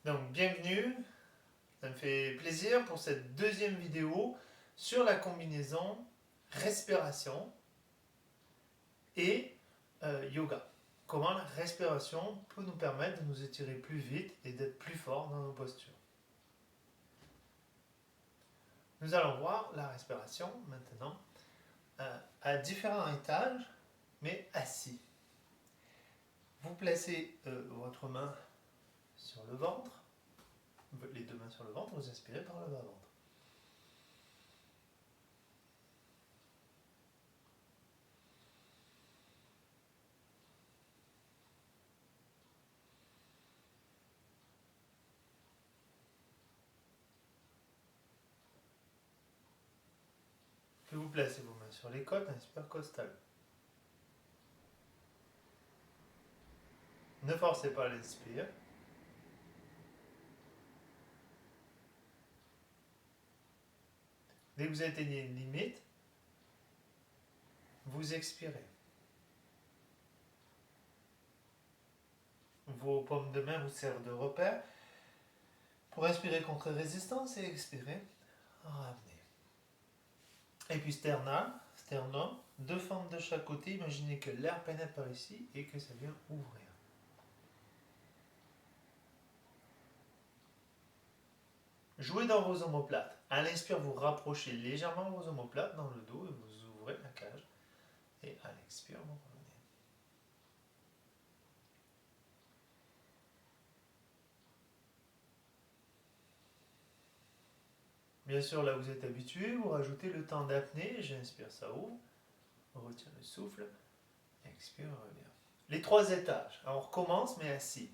Donc bienvenue, ça me fait plaisir pour cette deuxième vidéo sur la combinaison respiration et yoga. Comment la respiration peut nous permettre de nous étirer plus vite et d'être plus fort dans nos postures. Nous allons voir la respiration maintenant à différents étages, mais assis. Vous placez votre main sur le ventre, les deux mains sur le ventre, vous inspirez par le bas-ventre. Puis vous placez vos mains sur les côtes, inspire costal. Ne forcez pas l'inspire. Dès que vous atteignez une limite, vous expirez. Vos paumes de main vous servent de repère pour inspirer contre résistance et expirer, ramener. Et puis sternum, deux fentes de chaque côté. Imaginez que l'air pénètre par ici et que ça vient ouvrir. Jouez dans vos omoplates. À l'inspire, vous rapprochez légèrement vos omoplates dans le dos et vous ouvrez la cage. Et à l'expire, vous revenez. Bien sûr, là vous êtes habitué, vous rajoutez le temps d'apnée. J'inspire, ça ouvre. On retient le souffle. Expire, revient. Les trois étages. Alors on recommence, mais assis.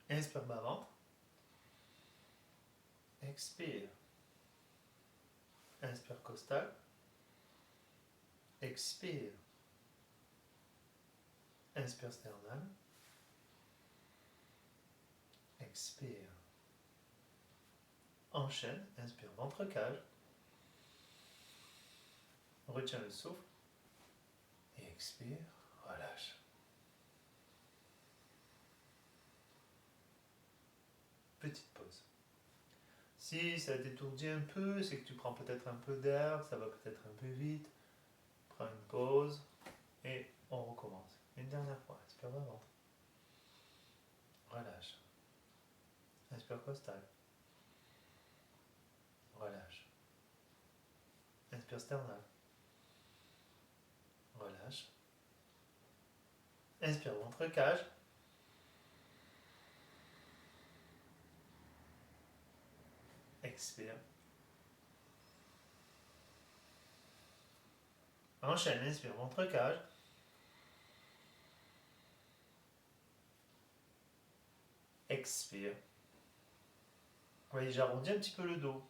Inspire bas-ventre. Expire. Inspire costal. Expire. Inspire sternal. Expire. Enchaîne. Inspire ventre cage. Retiens le souffle. Et expire. Relâche. Petite pause. Si ça t'étourdit un peu, c'est que tu prends peut-être un peu d'air, ça va peut-être un peu vite. Prends une pause et on recommence. Une dernière fois. Inspire bas ventre. Relâche. Inspire costal. Relâche. Inspire sternal. Relâche. Inspire ventre cage. Expire. Enchaîne, inspire ventre cage. Expire. Vous voyez, j'arrondis un petit peu le dos.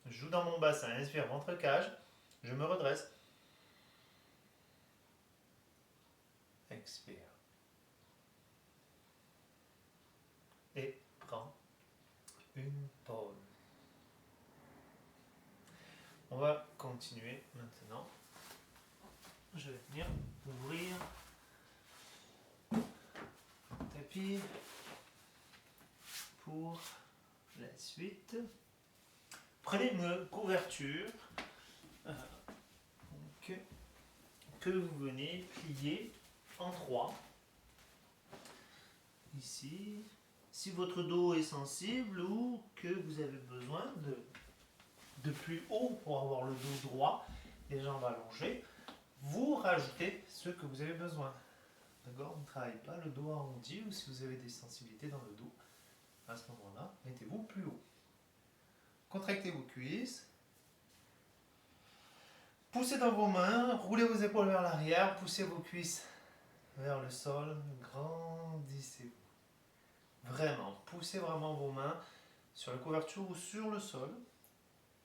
Je joue dans mon bassin. Inspire ventre cage. Je me redresse. Expire. Et prends une pause. On va continuer maintenant. Je vais venir ouvrir le tapis pour la suite. Prenez une couverture que vous venez plier en trois. Ici, si votre dos est sensible ou que vous avez besoin de plus haut pour avoir le dos droit, les jambes allongées, vous rajoutez ce que vous avez besoin. D'accord? On ne travaille pas le dos arrondi, ou si vous avez des sensibilités dans le dos, à ce moment-là, mettez-vous plus haut. Contractez vos cuisses. Poussez dans vos mains, roulez vos épaules vers l'arrière, poussez vos cuisses vers le sol, grandissez-vous. Vraiment, poussez vraiment vos mains sur la couverture ou sur le sol.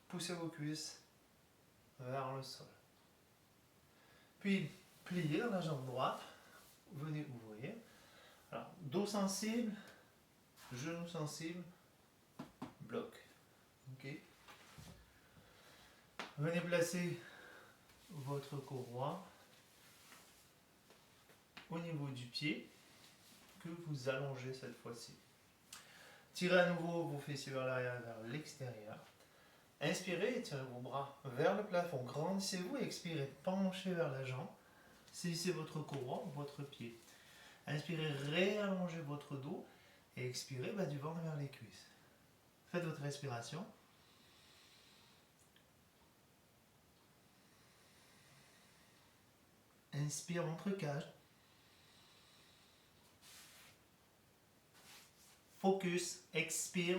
Poussez vos cuisses vers le sol. Puis, pliez dans la jambe droite, venez ouvrir. Alors, dos sensible, genou sensible, bloc. Ok. Venez placer votre courroie au niveau du pied que vous allongez cette fois-ci. Tirez à nouveau vos fessiers vers l'arrière et vers l'extérieur. Inspirez et tirez vos bras vers le plafond. Grandissez-vous et expirez. Penchez vers la jambe. Saisissez votre courroie, votre pied. Inspirez, réallongez votre dos. Et expirez du ventre vers les cuisses. Faites votre respiration. Inspire ventre cage. Focus, expire.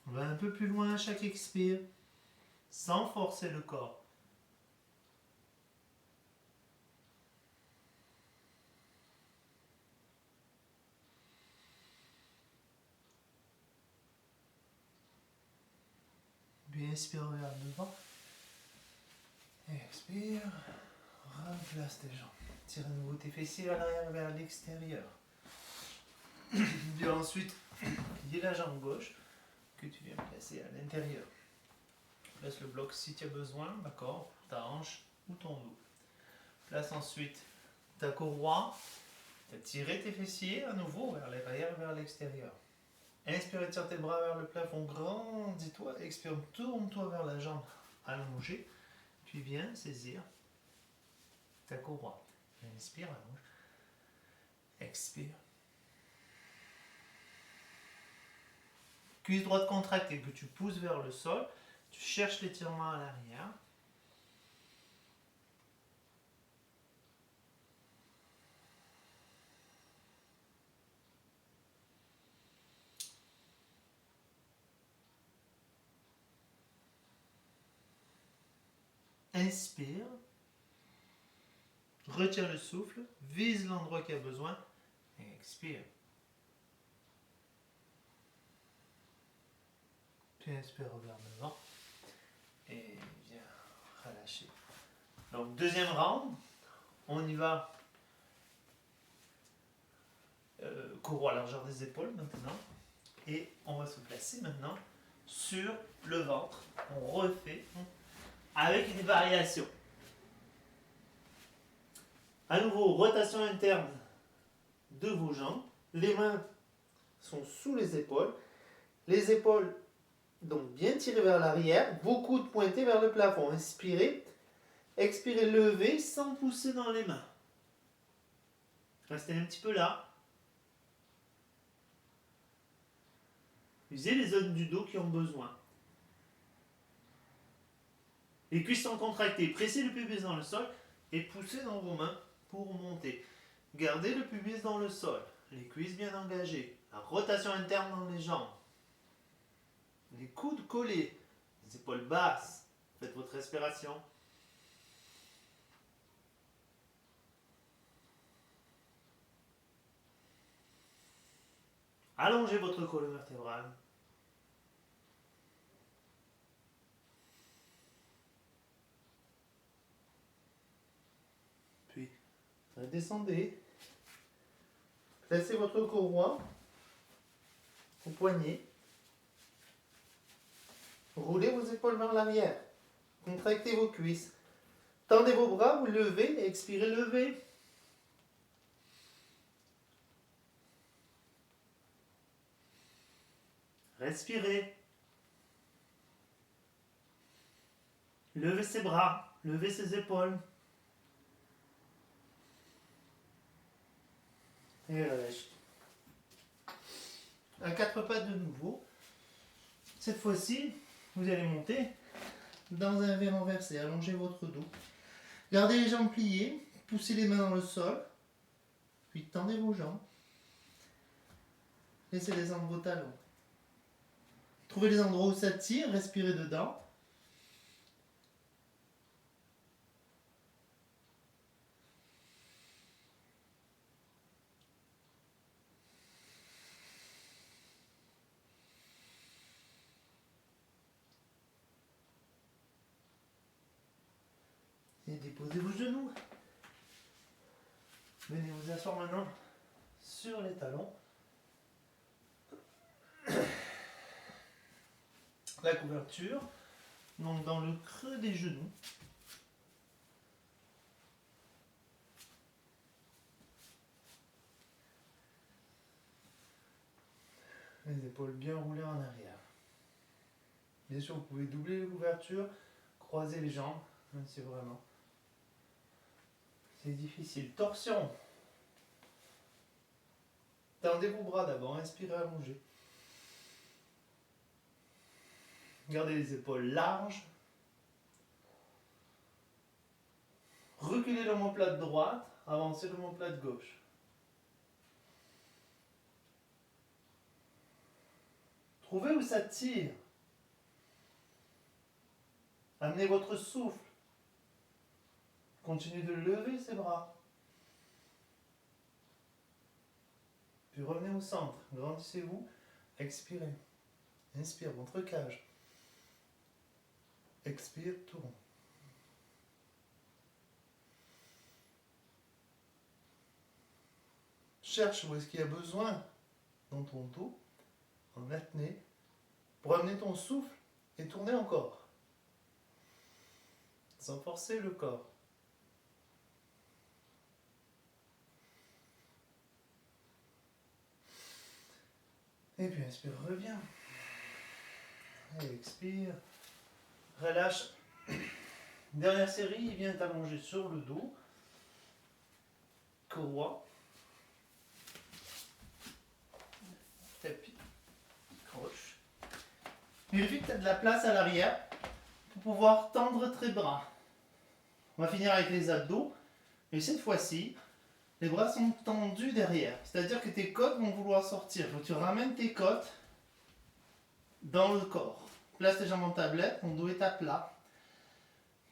On va un peu plus loin à chaque expire, sans forcer le corps. Puis inspire vers devant. Expire. Replace tes jambes. Tire à nouveau tes fessiers à l'arrière vers l'extérieur. Puis ensuite, plie la jambe gauche que tu viens placer à l'intérieur. Place le bloc si tu as besoin, d'accord, pour ta hanche ou ton dos. Place ensuite ta courroie. Tu as tiré tes fessiers à nouveau vers l'arrière et vers l'extérieur. Inspire et tire tes bras vers le plafond, grandis-toi, expire, tourne-toi vers la jambe allongée, puis viens saisir ta courroie. Inspire, allonge, expire. Cuisse droite contractée que tu pousses vers le sol, tu cherches l'étirement à l'arrière. Inspire, retire le souffle, vise l'endroit qui a besoin, et expire. Puis inspire vers devant, et viens relâcher. Donc deuxième round, on y va. Courroie à largeur des épaules maintenant, et on va se placer maintenant sur le ventre. On refait avec des variations. À nouveau, rotation interne de vos jambes. Les mains sont sous les épaules donc bien tirées vers l'arrière, vos coudes pointés vers le plafond. Inspirez, expirez, levez sans pousser dans les mains. Restez un petit peu là. Usez les zones du dos qui ont besoin. Les cuisses sont contractées. Pressez le pubis dans le sol et poussez dans vos mains pour monter. Gardez le pubis dans le sol. Les cuisses bien engagées. La rotation interne dans les jambes. Les coudes collés. Les épaules basses. Faites votre respiration. Allongez votre colonne vertébrale. Puis, descendez. Placez votre courroie au poignet. Roulez vos épaules vers l'arrière. Contractez vos cuisses. Tendez vos bras, vous levez, expirez, levez. Respirez. Levez ses bras, levez ses épaules. Et relâchez. À quatre pattes de nouveau. Cette fois-ci, vous allez monter dans un V renversé. Allongez votre dos. Gardez les jambes pliées. Poussez les mains dans le sol. Puis tendez vos jambes. Laissez descendre vos talons. Trouvez les endroits où ça tire. Respirez dedans. Et déposez vos genoux. Venez vous asseoir maintenant sur les talons. La couverture Donc dans le creux des genoux. Les épaules bien roulées en arrière. Bien sûr, vous pouvez doubler les couvertures, croiser les jambes, c'est vraiment. C'est difficile. Torsion. Tendez vos bras d'abord, inspirez, allongez. Gardez les épaules larges. Reculez l'omoplate droite, avancez l'omoplate gauche. Trouvez où ça tire. Amenez votre souffle. Continuez de lever ses bras. Puis revenez au centre. Grandissez-vous. Expirez. Inspire, ventre cage. Expire, tourne. Cherche où est-ce qu'il y a besoin dans ton dos, en apnée, pour amener ton souffle et tourner encore. Sans forcer le corps. Et puis inspire, reviens. Et expire. Relâche. Dernière série, il vient t'allonger sur le dos. Courroie. Tapis. Croche. Vérifie que tu as de la place à l'arrière pour pouvoir tendre tes bras. On va finir avec les abdos. Et cette fois-ci, les bras sont tendus derrière. C'est-à-dire que tes côtes vont vouloir sortir. Il faut que tu ramènes tes côtes dans le corps. Place tes jambes en tablette, ton dos est à plat.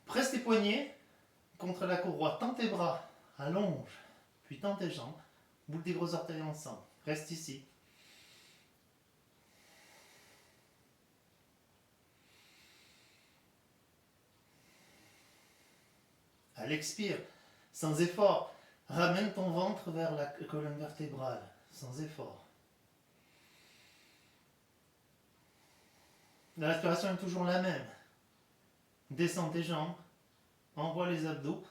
Presse tes poignets contre la courroie. Tends tes bras, allonge. Puis tends tes jambes. Boule tes gros orteils ensemble. Reste ici. À l'expire, sans effort, ramène ton ventre vers la colonne vertébrale, sans effort. La respiration est toujours la même. Descends tes jambes, envoie les abdos.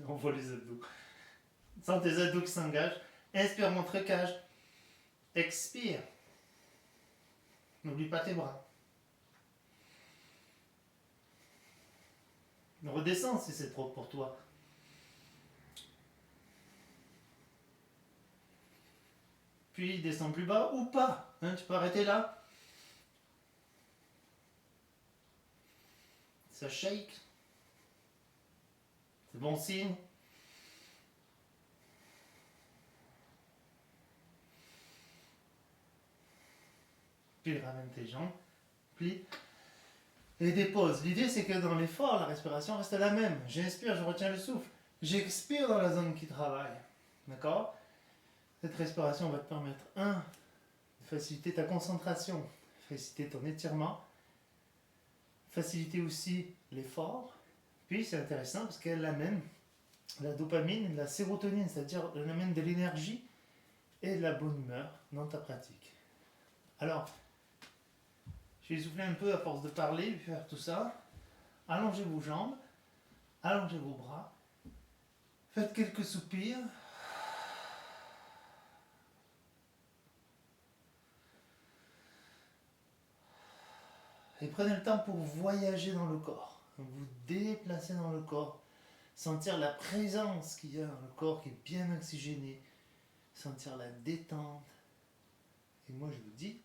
Envoie les abdos. Sens tes abdos qui s'engagent. Inspire, ventre cage. Expire. N'oublie pas tes bras. Redescends si c'est trop pour toi. Puis descends plus bas ou pas. Tu peux arrêter là. Ça shake. C'est bon signe. Puis ramène tes jambes. Plie. Et dépose. L'idée c'est que dans l'effort, la respiration reste la même. J'inspire, je retiens le souffle. J'expire dans la zone qui travaille. D'accord ? Cette respiration va te permettre, de faciliter ta concentration, faciliter ton étirement, faciliter aussi l'effort. Puis c'est intéressant parce qu'elle amène la dopamine, la sérotonine, c'est-à-dire elle amène de l'énergie et de la bonne humeur dans ta pratique. Alors, je vais souffler un peu à force de parler, de faire tout ça. Allongez vos jambes, allongez vos bras, faites quelques soupirs. Et prenez le temps pour voyager dans le corps, vous déplacer dans le corps, sentir la présence qu'il y a dans le corps qui est bien oxygéné, sentir la détente. Et moi je vous dis